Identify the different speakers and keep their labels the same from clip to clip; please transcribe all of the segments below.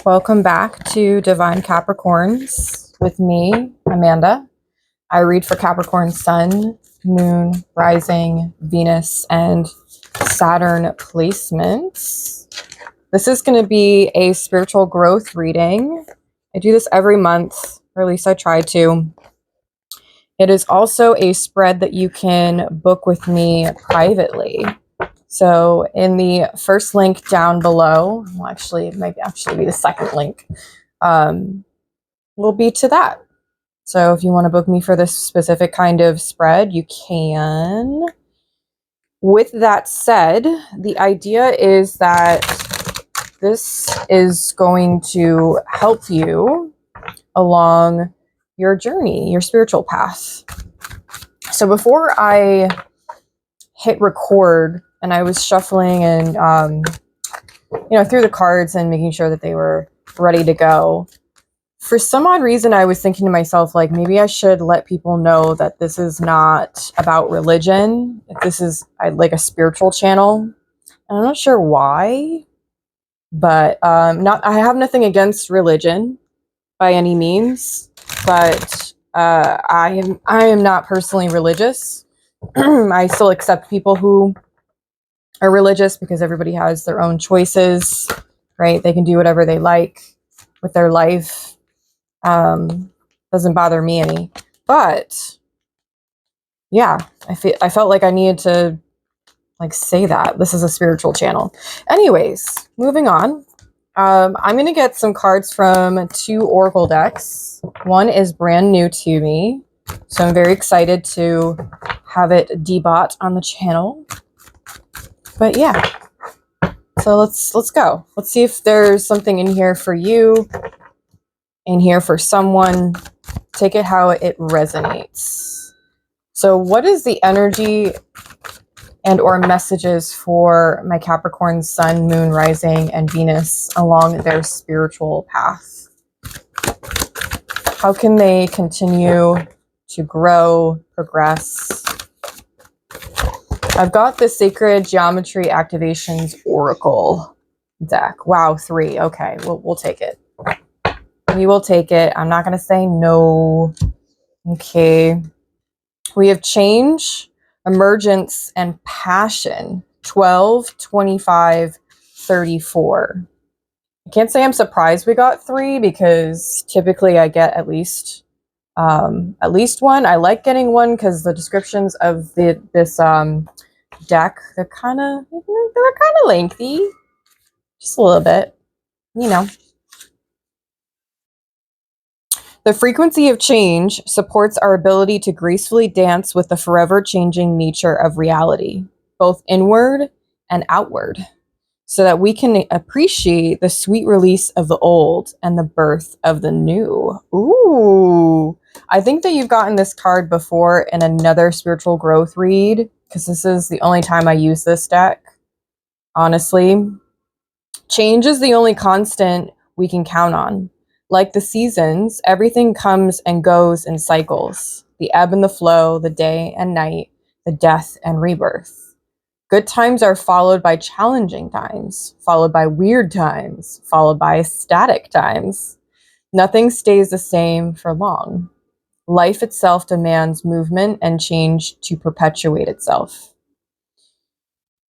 Speaker 1: Welcome back to Divine Capricorns with me, Amanda. I read for Capricorn Sun, Moon, Rising, Venus, and Saturn placements. This is going to be a spiritual growth reading. I do this every month, or at least I try to. It is also a spread that you can book with me privately. So in the first link down below, well, actually, it might actually be the second link, will be to that. So if you want to book me for this specific kind of spread, you can. With that said, the idea is that this is going to help you along your journey, your spiritual path. So before I hit record, and I was shuffling and, through the cards and making sure that they were ready to go. For some odd reason, I was thinking to myself, like, maybe I should let people know that this is not about religion. This is like a spiritual channel. And I'm not sure why, but I have nothing against religion by any means, but I am not personally religious. I still accept people who are religious because everybody has their own choices, right? They can do whatever they like with their life. Doesn't bother me any. But yeah, I felt like I needed to say that this is a spiritual channel. Anyways, moving on. I'm gonna get some cards from 2 oracle decks. One is brand new to me, so I'm very excited to have it debot on the channel. But yeah, so let's go. Let's see if there's something in here for you, in here for someone. Take it how it resonates. So what is the energy and or messages for my Capricorn Sun, Moon, Rising, and Venus along their spiritual path? How can they continue to grow, progress? I've got the Sacred Geometry Activations Oracle deck. Wow, 3. Okay, we'll take it. We will take it. I'm not going to say no. Okay. We have change, emergence, and passion. 12, 25, 34. I can't say I'm surprised we got 3 because typically I get at least 1. I like getting 1 because the descriptions of this deck, they're kind of lengthy, just a little bit, The frequency of change supports our ability to gracefully dance with the forever changing nature of reality, both inward and outward, so that we can appreciate the sweet release of the old and the birth of the new. Ooh, I think that you've gotten this card before in another spiritual growth read, because this is the only time I use this deck, honestly. Change is the only constant we can count on. Like the seasons, everything comes and goes in cycles. The ebb and the flow, the day and night, the death and rebirth. Good times are followed by challenging times, followed by weird times, followed by static times. Nothing stays the same for long. Life itself demands movement and change to perpetuate itself.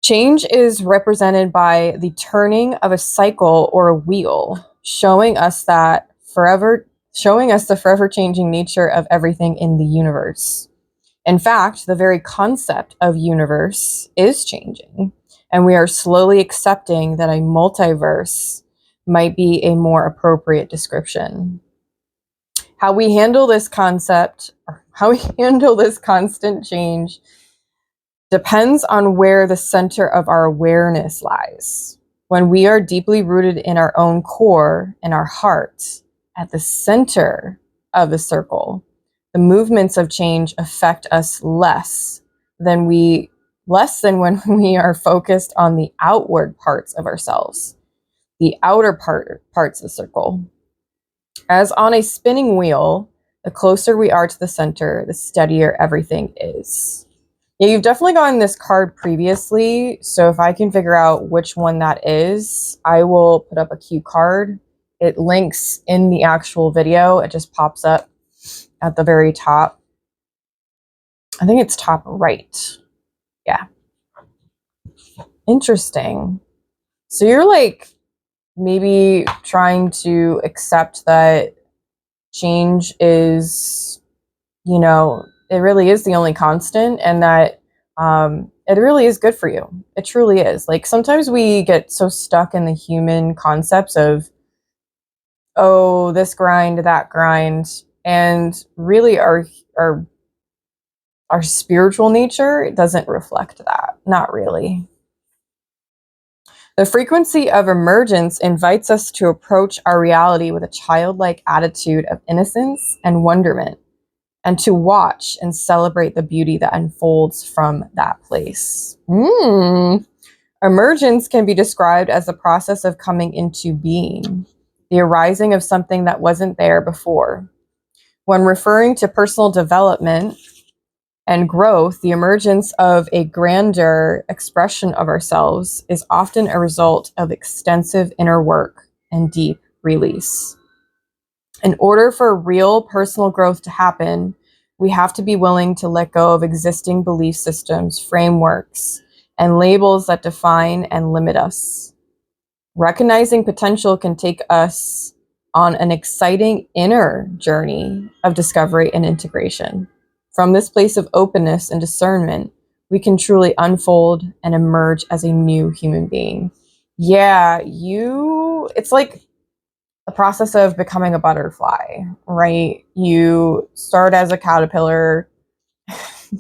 Speaker 1: Change is represented by the turning of a cycle or a wheel, showing us the forever changing nature of everything in the universe. In fact, the very concept of universe is changing, and we are slowly accepting that a multiverse might be a more appropriate description. How we handle this concept, or how we handle this constant change, depends on where the center of our awareness lies. When we are deeply rooted in our own core, in our heart, at the center of the circle, the movements of change affect us less than when we are focused on the outward parts of ourselves, the outer parts of the circle. As on a spinning wheel, the closer we are to the center, the steadier everything is. Yeah, you've definitely gotten this card previously, so if I can figure out which one that is, I will put up a cue card it links in the actual video. It just pops up at the very top. I think it's top right. Yeah. Interesting. So you're like maybe trying to accept that change is, you know, it really is the only constant, and that it really is good for you. It truly is. Like sometimes we get so stuck in the human concepts of, oh, this grind, that grind, and really our spiritual nature doesn't reflect that. Not really. The frequency of emergence invites us to approach our reality with a childlike attitude of innocence and wonderment, and to watch and celebrate the beauty that unfolds from that place. Emergence can be described as the process of coming into being, the arising of something that wasn't there before. When referring to personal development and growth, the emergence of a grander expression of ourselves is often a result of extensive inner work and deep release. In order for real personal growth to happen, we have to be willing to let go of existing belief systems, frameworks, and labels that define and limit us. Recognizing potential can take us on an exciting inner journey of discovery and integration. From this place of openness and discernment, we can truly unfold and emerge as a new human being. Yeah, it's like the process of becoming a butterfly, right? You start as a caterpillar,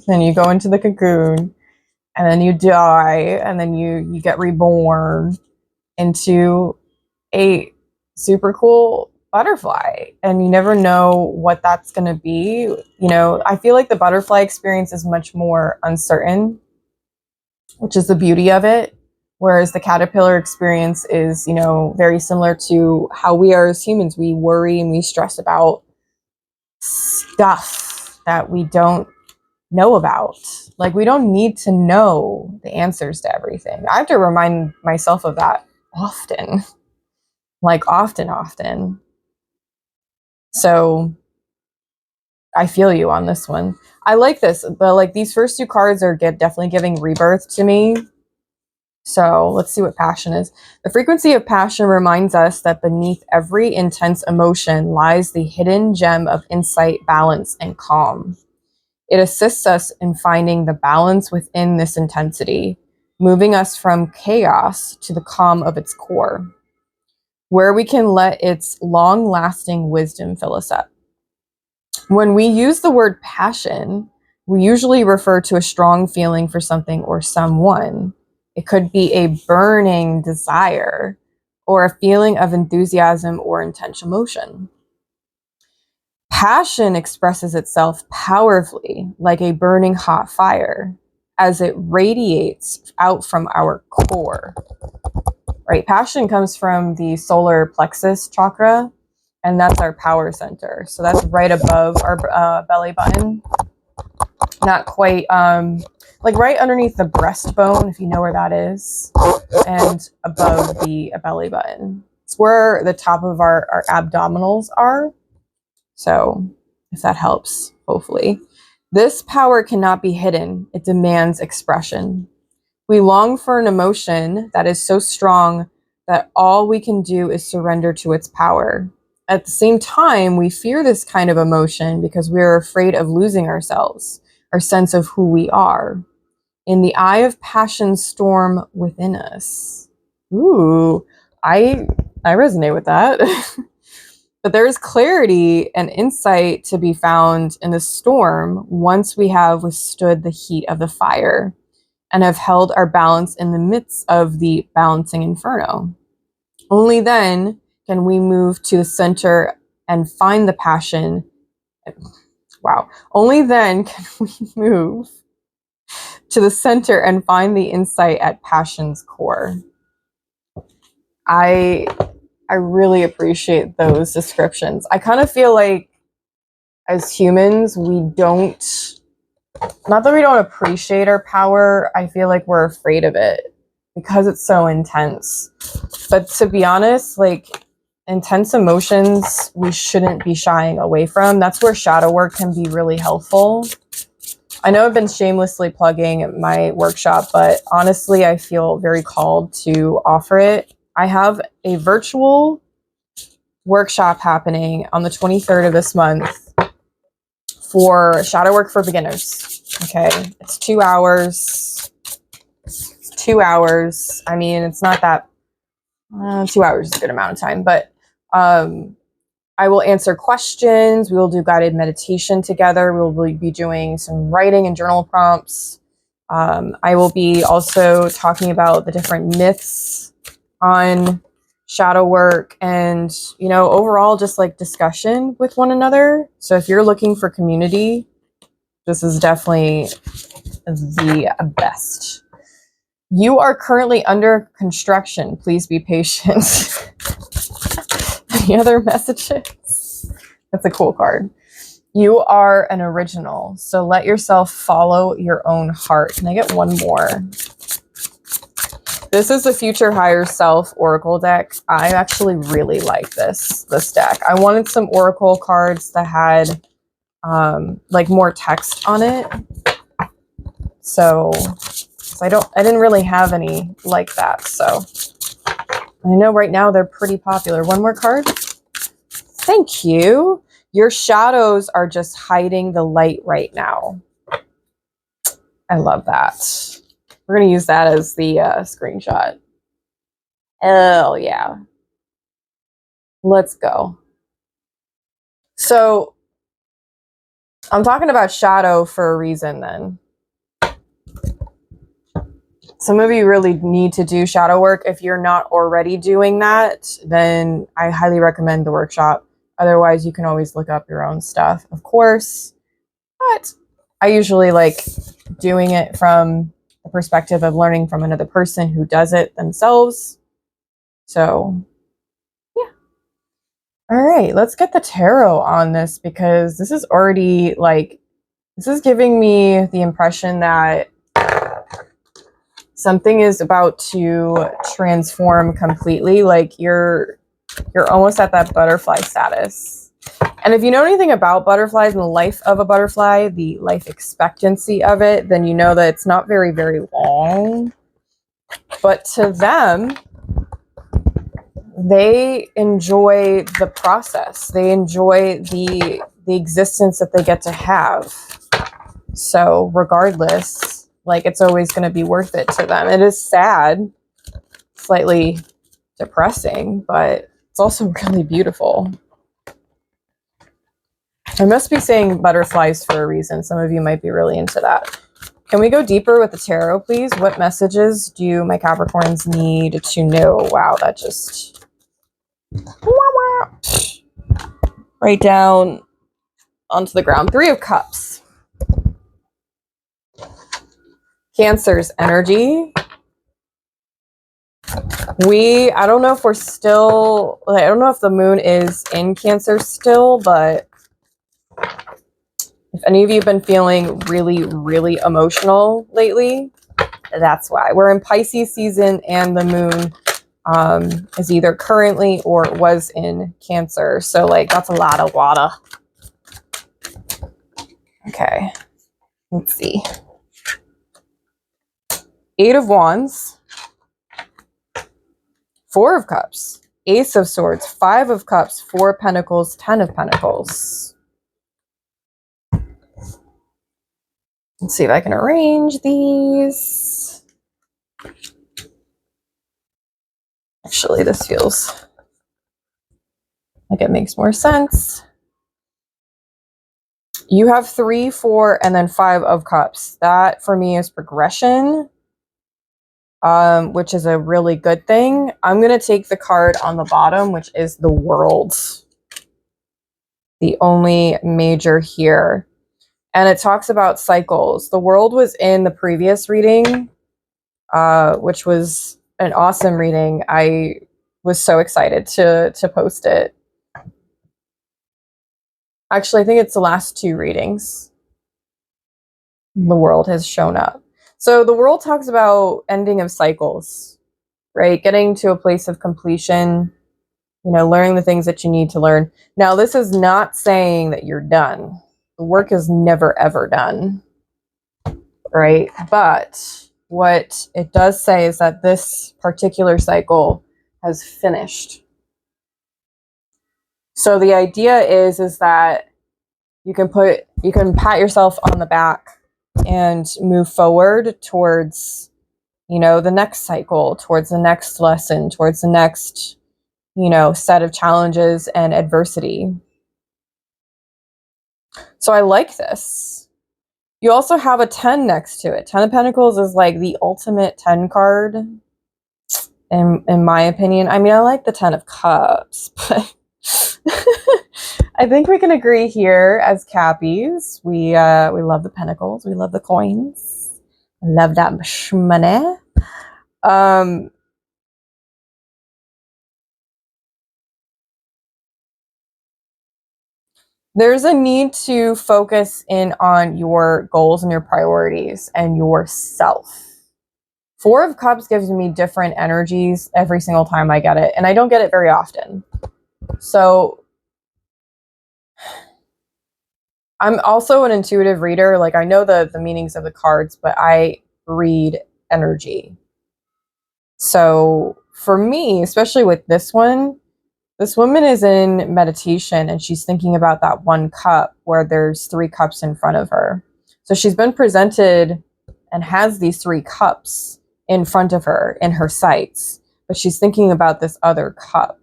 Speaker 1: then you go into the cocoon, and then you die, and then you get reborn into a super cool butterfly, and you never know what that's going to be. You know, I feel like the butterfly experience is much more uncertain, which is the beauty of it. Whereas the caterpillar experience is, you know, very similar to how we are as humans. We worry and we stress about stuff that we don't know about. Like, we don't need to know the answers to everything. I have to remind myself of that often. Like often. So I feel you on this one. I like this, but like these first two cards are definitely giving rebirth to me. So let's see what passion is. The frequency of passion reminds us that beneath every intense emotion lies the hidden gem of insight, balance, and calm. It assists us in finding the balance within this intensity, moving us from chaos to the calm of its core, where we can let its long-lasting wisdom fill us up. When we use the word passion, we usually refer to a strong feeling for something or someone. It could be a burning desire or a feeling of enthusiasm or intense emotion. Passion expresses itself powerfully like a burning hot fire as it radiates out from our core. Right? Passion comes from the solar plexus chakra, and that's our power center. So that's right above our belly button. Not quite, like right underneath the breastbone, if you know where that is, and above the belly button. It's where the top of our abdominals are. So if that helps, hopefully. This power cannot be hidden. It demands expression. We long for an emotion that is so strong that all we can do is surrender to its power. At the same time, we fear this kind of emotion because we are afraid of losing ourselves, our sense of who we are, in the eye of passion's storm within us. Ooh, I resonate with that. But there is clarity and insight to be found in the storm once we have withstood the heat of the fire and have held our balance in the midst of the balancing inferno. Only then can we move to the center and find the passion. Wow. Only then can we move to the center and find the insight at passion's core. I really appreciate those descriptions. I kind of feel like as humans, we don't, not that we don't appreciate our power, I feel like we're afraid of it because it's so intense. But to be honest, like intense emotions we shouldn't be shying away from. That's where shadow work can be really helpful. I know I've been shamelessly plugging my workshop, but honestly, I feel very called to offer it. I have a virtual workshop happening on the 23rd of this month for shadow work for beginners. Okay, it's 2 hours. 2 hours. I mean, it's not that 2 hours is a good amount of time, but I will answer questions. We will do guided meditation together. We will be doing some writing and journal prompts. I will be also talking about the different myths on shadow work and, you know, overall just like discussion with one another. So if you're looking for community, this is definitely the best. You are currently under construction. Please be patient. Any other messages? That's a cool card. You are an original, so let yourself follow your own heart. And I get one more. This is the Future Higher Self Oracle deck. I actually really like this deck. I wanted some Oracle cards that had like more text on it. So I didn't really have any like that. So I know right now they're pretty popular. One more card. Thank you. Your shadows are just hiding the light right now. I love that. We're going to use that as the screenshot. Hell yeah. Let's go. So I'm talking about shadow for a reason then. Some of you really need to do shadow work. If you're not already doing that, then I highly recommend the workshop. Otherwise, you can always look up your own stuff, of course. But I usually like doing it from the perspective of learning from another person who does it themselves. So, yeah. All right, let's get the tarot on this because this is already like, this is giving me the impression that something is about to transform completely. Like you're almost at that butterfly status. And if you know anything about butterflies and the life of a butterfly, the life expectancy of it, then you know that it's not very, very long. But to them, they enjoy the process. They enjoy the existence that they get to have. So regardless, like it's always going to be worth it to them. It is sad, slightly depressing, but it's also really beautiful. I must be saying butterflies for a reason. Some of you might be really into that. Can we go deeper with the tarot, please? What messages do my Capricorns need to know? Wow, that just... right down onto the ground. 3 of Cups. Cancer's energy. I don't know if we're still... I don't know if the moon is in Cancer still, but if any of you have been feeling really, really emotional lately, that's why. We're in Pisces season and the moon is either currently or was in Cancer. So like that's a lot of water. Okay, let's see. 8 of Wands, 4 of Cups, Ace of Swords, 5 of Cups, 4 of Pentacles, 10 of Pentacles. Let's see if I can arrange these. Actually, this feels like it makes more sense. You have 3, 4, and then 5 of Cups. That for me is progression, which is a really good thing. I'm going to take the card on the bottom, which is the World. The only major here. And it talks about cycles. The World was in the previous reading, which was an awesome reading. I was so excited to post it. Actually, I think it's the last 2 readings. The World has shown up. So the World talks about ending of cycles, right? Getting to a place of completion. You know, learning the things that you need to learn. Now, this is not saying that you're done. The work is never, ever done, right? But what it does say is that this particular cycle has finished. So the idea is that you can pat yourself on the back and move forward towards, you know, the next cycle, towards the next lesson, towards the next, you know, set of challenges and adversity. So I like this. You also have a 10 next to it. 10 of Pentacles is like the ultimate 10 card, in my opinion. I mean, I like the 10 of Cups, but I think we can agree here as Cappies. We love the Pentacles. We love the coins. I love that money. There's a need to focus in on your goals and your priorities and yourself. 4 of Cups gives me different energies every single time I get it, and I don't get it very often. So I'm also an intuitive reader. Like, I know the meanings of the cards, but I read energy. So for me, especially with this one, this woman is in meditation and she's thinking about that one cup where there's 3 cups in front of her. So she's been presented and has these 3 cups in front of her in her sights, but she's thinking about this other cup.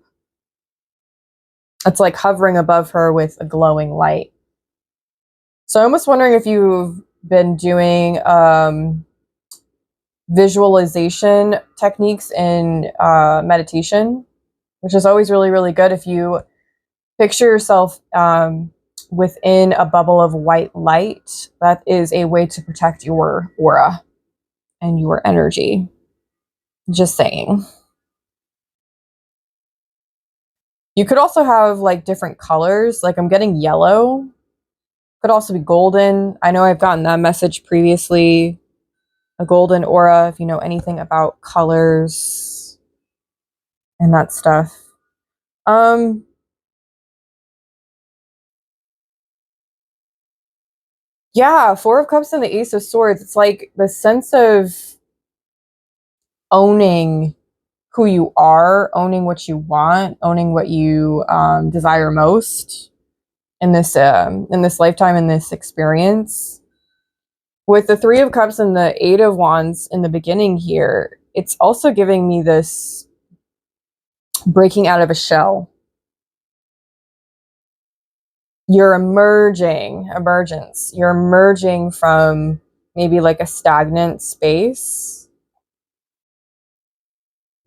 Speaker 1: It's like hovering above her with a glowing light. So I'm almost wondering if you've been doing visualization techniques in meditation, which is always really, really good. If you picture yourself within a bubble of white light, that is a way to protect your aura and your energy. Just saying. You could also have like different colors. Like I'm getting yellow. Could also be golden. I know I've gotten that message previously. A golden aura, if you know anything about colors and that stuff. Yeah, 4 of Cups and the Ace of Swords. It's like the sense of owning who you are, owning what you want, owning what you desire most in this lifetime, in this experience. With the 3 of Cups and the 8 of Wands in the beginning here, it's also giving me this breaking out of a shell. You're emergence. You're emerging from maybe like a stagnant space.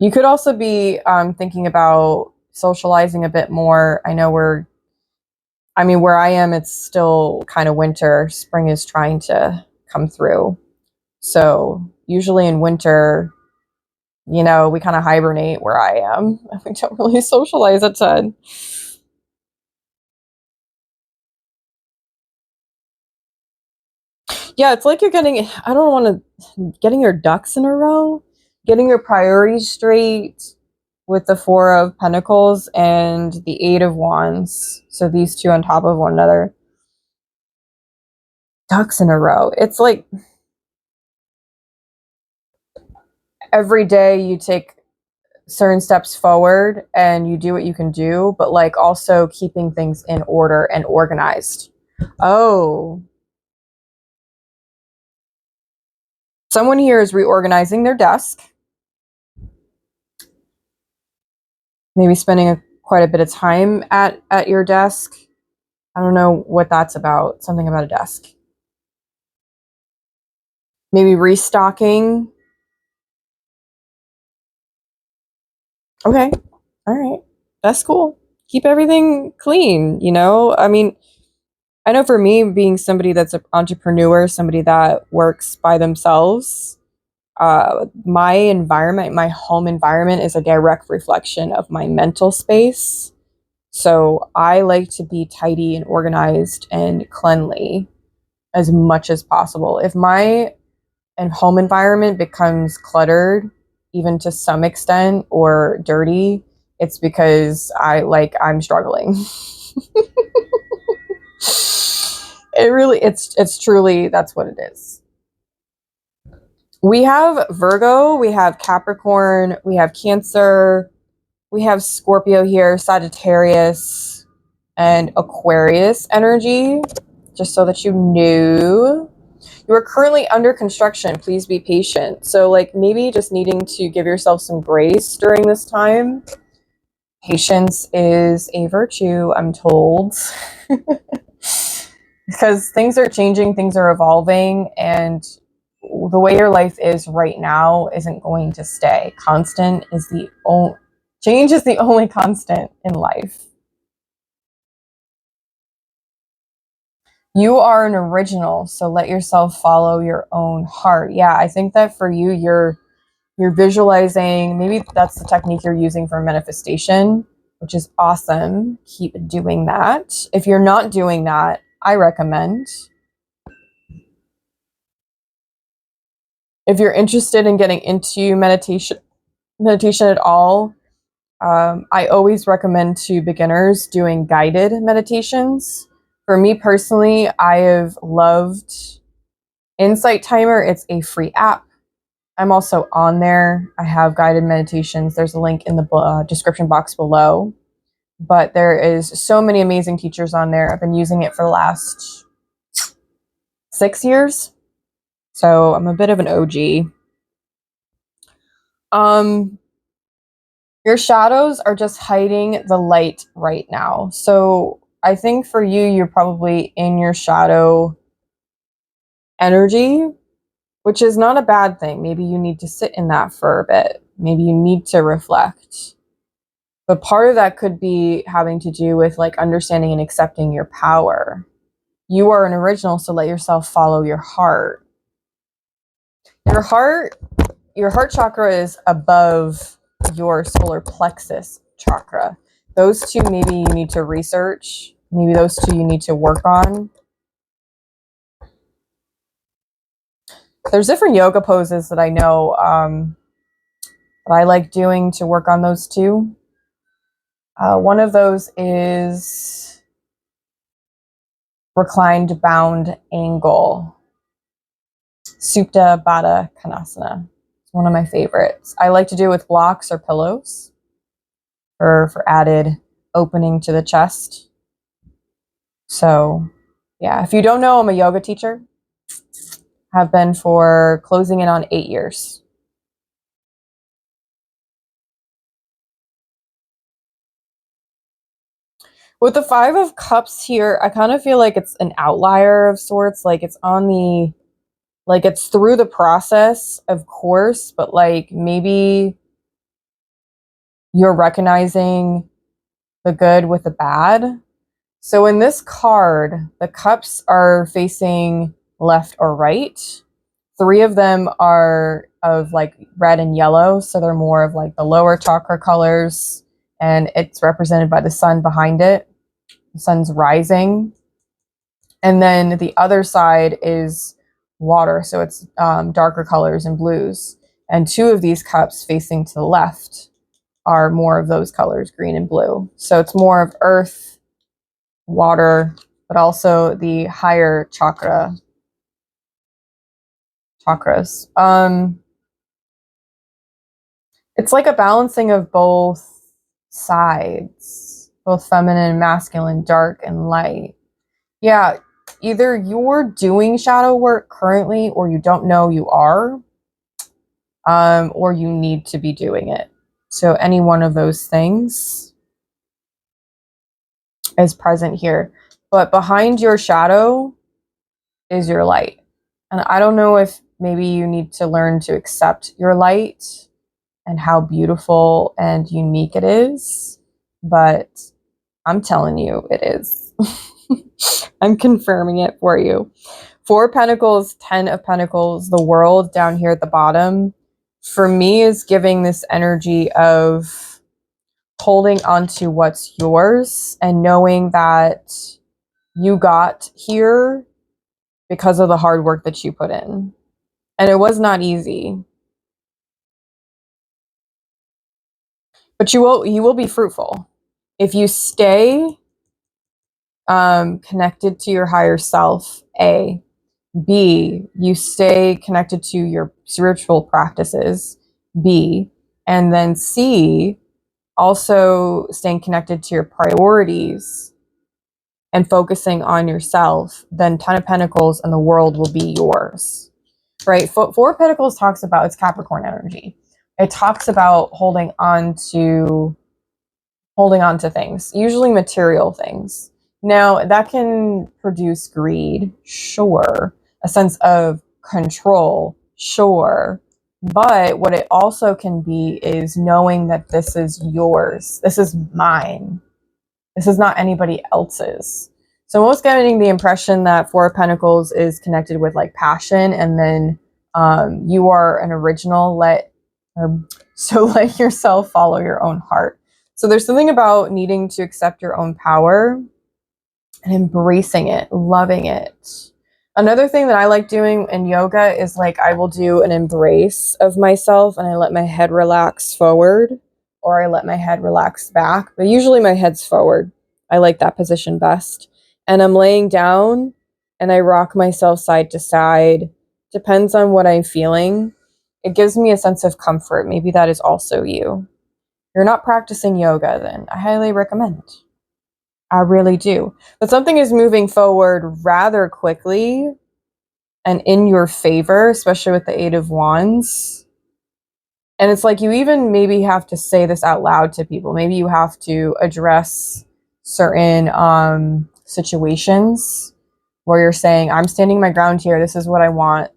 Speaker 1: You could also be thinking about socializing a bit more. I know where I am, it's still kind of winter. Spring is trying to come through. So usually in winter, you know, we kind of hibernate where I am. We don't really socialize a ton. Yeah, it's like you're getting getting your ducks in a row, getting your priorities straight with the 4 of Pentacles and the 8 of Wands. So these 2 on top of one another. Ducks in a row. It's like every day you take certain steps forward and you do what you can do, but like also keeping things in order and organized. Oh. Someone here is reorganizing their desk. Maybe spending quite a bit of time at your desk. I don't know what that's about. Something about a desk. Maybe restocking. Okay. All right. That's cool. Keep everything clean, you know? I mean, I know for me, being somebody that's an entrepreneur, somebody that works by themselves, my environment, my home environment is a direct reflection of my mental space. So I like to be tidy and organized and cleanly as much as possible. If my home environment becomes cluttered, even to some extent, or dirty, it's because I'm struggling. It's truly, that's what it is. We have Virgo, we have Capricorn, we have Cancer, we have Scorpio here, Sagittarius, and Aquarius energy, just so that you knew. You are currently under construction. Please be patient. So like maybe just needing to give yourself some grace during this time. Patience is a virtue, I'm told. Because things are changing, things are evolving, and the way your life is right now isn't going to stay. Change is the only constant in life. You are an original, so let yourself follow your own heart. Yeah, I think that for you, you're visualizing, maybe that's the technique you're using for manifestation, which is awesome. Keep doing that. If you're not doing that, I recommend, if you're interested in getting into meditation at all, I always recommend to beginners doing guided meditations. For me personally, I have loved Insight Timer. It's a free app. I'm also on there. I have guided meditations. There's a link in the description box below. But there is so many amazing teachers on there. I've been using it for the last 6 years. So I'm a bit of an OG. Your shadows are just hiding the light right now. So I think for you, you're probably in your shadow energy, which is not a bad thing. Maybe you need to sit in that for a bit. Maybe you need to reflect. But part of that could be having to do with like understanding and accepting your power. You are an original, so let yourself follow your heart. Your heart chakra is above your solar plexus chakra. Those two maybe you need to research. Maybe those two you need to work on. There's different yoga poses that I know that I like doing to work on those two. One of those is reclined bound angle, Supta Baddha Konasana. It's one of my favorites. I like to do it with blocks or pillows for added opening to the chest. So yeah, if you don't know, I'm a yoga teacher. Have been for closing in on 8 years. With the 5 of Cups here, I kind of feel like it's an outlier of sorts. Like it's on the, like it's through the process, of course, but like maybe you're recognizing the good with the bad. So in this card, the cups are facing left or right. 3 of them are of like red and yellow, so they're more of like the lower chakra colors, and it's represented by the sun behind it. The sun's rising. And then the other side is water, so it's darker colors and blues. And 2 of these cups facing to the left are more of those colors, green and blue. So it's more of earth, water, but also the higher chakras. It's like a balancing of both sides, both feminine and masculine, dark and light. Yeah, either you're doing shadow work currently, or you don't know you are, or you need to be doing it. So any one of those things is present here. But behind your shadow is your light. And I don't know if maybe you need to learn to accept your light and how beautiful and unique it is, but I'm telling you it is. I'm confirming it for you. 4 of Pentacles, 10 of Pentacles, the World down here at the bottom, for me is giving this energy of holding onto what's yours and knowing that you got here because of the hard work that you put in. And it was not easy. But you will be fruitful if you stay connected to your higher self. A. B, you stay connected to your spiritual practices. B. And then C, also staying connected to your priorities and focusing on yourself. Then 10 of Pentacles and the world will be yours. Right? Four of Pentacles talks about, it's Capricorn energy. It talks about holding on to things, usually material things. Now, that can produce greed, sure. A sense of control, sure. But what it also can be is knowing that this is yours. This is mine. This is not anybody else's. So I'm almost getting the impression that Four of Pentacles is connected with like passion, and then you are an original. Let yourself follow your own heart. So there's something about needing to accept your own power and embracing it, loving it. Another thing that I like doing in yoga is like I will do an embrace of myself and I let my head relax forward or I let my head relax back. But usually my head's forward. I like that position best. And I'm laying down and I rock myself side to side. Depends on what I'm feeling. It gives me a sense of comfort. Maybe that is also you. You're not practicing yoga, then I highly recommend. I really do. But something is moving forward rather quickly and in your favor, especially with the Eight of Wands. And it's like you even maybe have to say this out loud to people. Maybe you have to address certain situations where you're saying, I'm standing my ground here. This is what I want.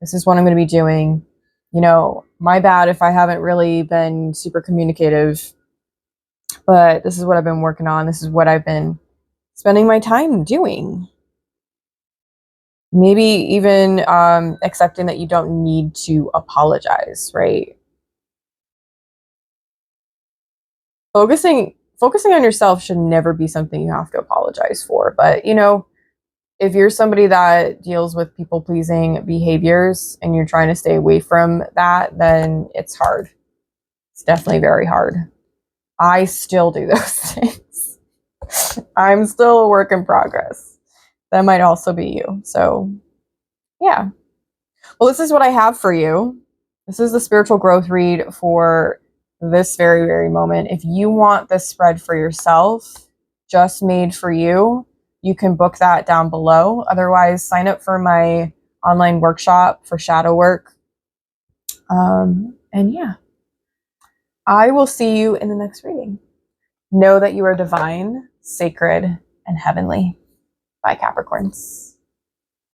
Speaker 1: This is what I'm going to be doing. You know, my bad if I haven't really been super communicative, but this is what I've been working on. This is what I've been spending my time doing. Maybe even accepting that you don't need to apologize, right? Focusing on yourself should never be something you have to apologize for. But, you know, if you're somebody that deals with people-pleasing behaviors and you're trying to stay away from that, then it's hard. It's definitely very hard. I still do those things. I'm still a work in progress. That might also be you. So, yeah. Well, this is what I have for you. This is the spiritual growth read for this very, very moment. If you want this spread for yourself, just made for you, you can book that down below. Otherwise, sign up for my online workshop for shadow work. And yeah, I will see you in the next reading. Know that you are divine, sacred, and heavenly. Bye, Capricorns.